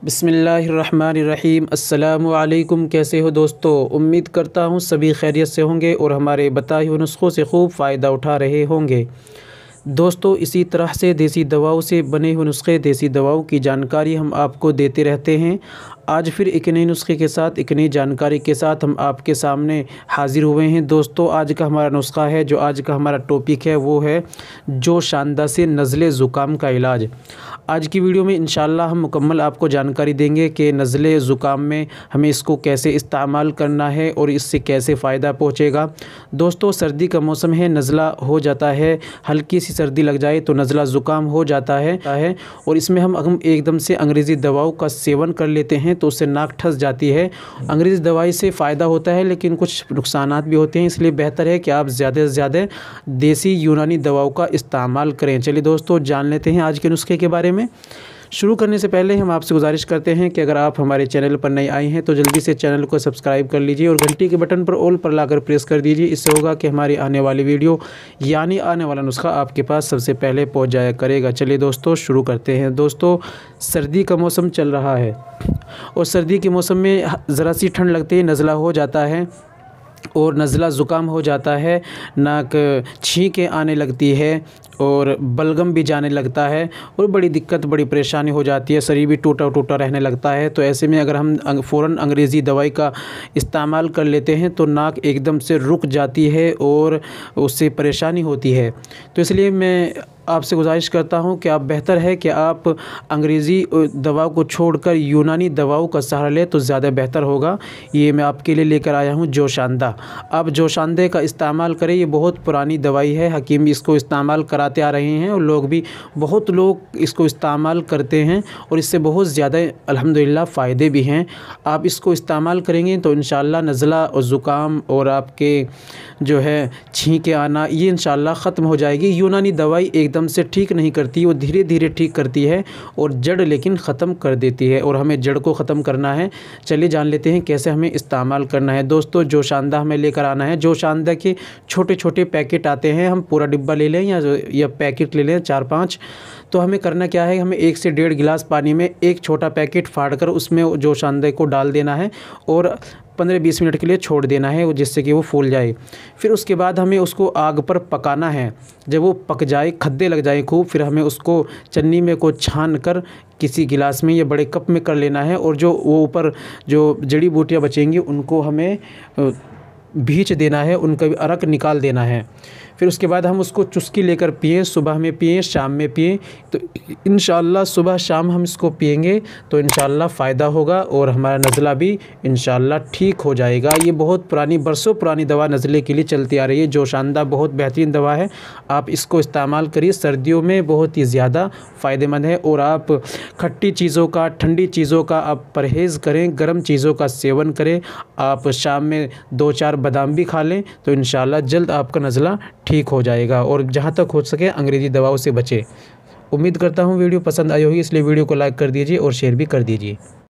बिस्मिल्लाहिर्रहमानिर्रहीम। अस्सलामु अलैकुम। कैसे हो दोस्तों? उम्मीद करता हूँ सभी खैरियत से होंगे और हमारे बताए हुए नुस्ख़ों से खूब फ़ायदा उठा रहे होंगे। दोस्तों, इसी तरह से देसी दवाओं से बने हुए नुस्खे, देसी दवाओं की जानकारी हम आपको देते रहते हैं। आज फिर एक नए नुस्खे के साथ, एक नई जानकारी के साथ हम आपके सामने हाज़िर हुए हैं। दोस्तों, आज का हमारा नुस्खा है, जो आज का हमारा टॉपिक है, वो है जोशानदा से नज़ले ज़ुकाम का इलाज। आज की वीडियो में इंशाल्लाह हम मुकम्मल आपको जानकारी देंगे कि नज़ले ज़ुकाम में हमें इसको कैसे इस्तेमाल करना है और इससे कैसे फ़ायदा पहुँचेगा। दोस्तों, सर्दी का मौसम है, नज़ला हो जाता है, हल्की सी सर्दी लग जाए तो नज़ला ज़ुकाम हो जाता है और इसमें हम एकदम से अंग्रेज़ी दवाओं का सेवन कर लेते हैं तो उससे नाक ठस जाती है। अंग्रेज़ी दवाई से फ़ायदा होता है लेकिन कुछ नुकसानात भी होते हैं, इसलिए बेहतर है कि आप ज़्यादा से ज़्यादा देसी यूनानी दवाओं का इस्तेमाल करें। चलिए दोस्तों, जान लेते हैं आज के नुस्खे के बारे में। शुरू करने से पहले हम आपसे गुजारिश करते हैं कि अगर आप हमारे चैनल पर नए आए हैं तो जल्दी से चैनल को सब्सक्राइब कर लीजिए और घंटी के बटन पर ऑल पर लाकर प्रेस कर दीजिए। इससे होगा कि हमारी आने वाली वीडियो यानी आने वाला नुस्खा आपके पास सबसे पहले पहुंच जाया करेगा। चलिए दोस्तों, शुरू करते हैं। दोस्तों, सर्दी का मौसम चल रहा है और सर्दी के मौसम में ज़रा सी ठंड लगती है, नज़ला हो जाता है और नज़ला ज़ुकाम हो जाता है, नाक छींकें आने लगती है और बलगम भी जाने लगता है और बड़ी दिक्कत, बड़ी परेशानी हो जाती है, शरीर भी टूटा टूटा रहने लगता है। तो ऐसे में अगर हम फ़ौरन अंग्रेज़ी दवाई का इस्तेमाल कर लेते हैं तो नाक एकदम से रुक जाती है और उससे परेशानी होती है। तो इसलिए मैं आपसे गुजारिश करता हूं कि आप बेहतर है कि आप अंग्रेज़ी दवाओं को छोड़कर यूनानी दवाओं का सहारा लें तो ज़्यादा बेहतर होगा। ये मैं आपके लिए लेकर आया हूं जोशानदा। आप जोशानदे का इस्तेमाल करें, ये बहुत पुरानी दवाई है, हकीम इसको इस्तेमाल कराते आ रहे हैं और बहुत लोग इसको इस्तेमाल करते हैं और इससे बहुत ज़्यादा अल्हम्दुलिल्लाह फ़ायदे भी हैं। आप इसको इस्तेमाल करेंगे तो इंशाअल्लाह नज़ला और ज़ुकाम और आपके जो है छींकें आना, ये इंशाअल्लाह ख़त्म हो जाएगी। यूनानी दवाई एकदम से ठीक नहीं करती, वो धीरे धीरे ठीक करती है और जड़ लेकिन ख़त्म कर देती है और हमें जड़ को ख़त्म करना है। चलिए जान लेते हैं कैसे हमें इस्तेमाल करना है। दोस्तों, जोशानदा हमें लेकर आना है। जोशानदा के छोटे छोटे पैकेट आते हैं, हम पूरा डिब्बा ले लें या पैकेट ले लें 4-5। तो हमें करना क्या है, हमें 1 से 1.5 गिलास पानी में एक छोटा पैकेट फाड़कर उसमें जोशानदा को डाल देना है और 15-20 मिनट के लिए छोड़ देना है जिससे कि वो फूल जाए। फिर उसके बाद हमें उसको आग पर पकाना है। जब वो पक जाए, खद्दे लग जाए खूब, फिर हमें उसको चन्नी में को छान कर किसी गिलास में या बड़े कप में कर लेना है और जो वो ऊपर जो जड़ी बूटियाँ बचेंगी उनको हमें भींच देना है, उनका भी अरक निकाल देना है। फिर उसके बाद हम उसको चुस्की लेकर पिएं, सुबह में पिएं, शाम में पिएं। तो इंशाअल्लाह सुबह शाम हम इसको पिएंगे तो इंशाअल्लाह फ़ायदा होगा और हमारा नज़ला भी इंशाअल्लाह ठीक हो जाएगा। ये बहुत पुरानी, बरसों पुरानी दवा नज़ले के लिए चलती आ रही है। जोशानदा बहुत बेहतरीन दवा है, आप इसको इस्तेमाल करिए। सर्दियों में बहुत ही ज़्यादा फ़ायदेमंद है और आप खट्टी चीज़ों का, ठंडी चीज़ों का आप परहेज़ करें, गर्म चीज़ों का सेवन करें। आप शाम में 2-4 बादाम भी खा लें तो इंशाअल्लाह जल्द आपका नज़ला ठीक हो जाएगा और जहाँ तक हो सके अंग्रेज़ी दवाओं से बचें। उम्मीद करता हूँ वीडियो पसंद आई होगी, इसलिए वीडियो को लाइक कर दीजिए और शेयर भी कर दीजिए।